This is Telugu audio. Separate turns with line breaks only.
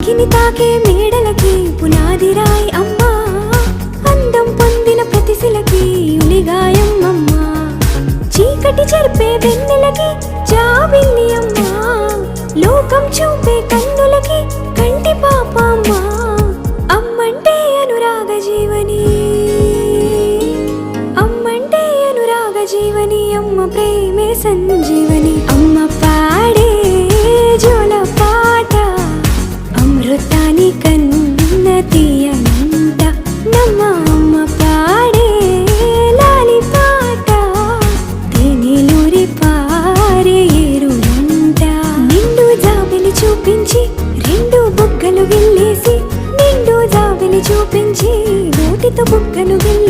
ఉనికిని తాకే మేడలకి పునాది రాయి అమ్మా, అందం పొందిన ప్రతిశిలకి ఉలిగాయం అమ్మా, చీకటి చెరిపే వెన్నెలకి జాబిల్లి అమ్మా, లోకం చూపే కన్నులకి కంటి పాప అమ్మా. అమ్మంటే అనురాగ జీవని, అమ్మంటే అనురాగ జీవని, అమ్మ ప్రేమే సంజీవని. అమ్మ పాడే జోల పాట అమృతాని కన్న తీయనంట, నమ్మ అమ్మ పాడే లాలి పాట తేనెలూరి పారే ఏరులంట. నిండు జాబిలి చూపించి రెండు బుగ్గలు గిల్లేసి, నిండు జాబిలి చూపించి నోటితో బుగ్గను గిల్లేసి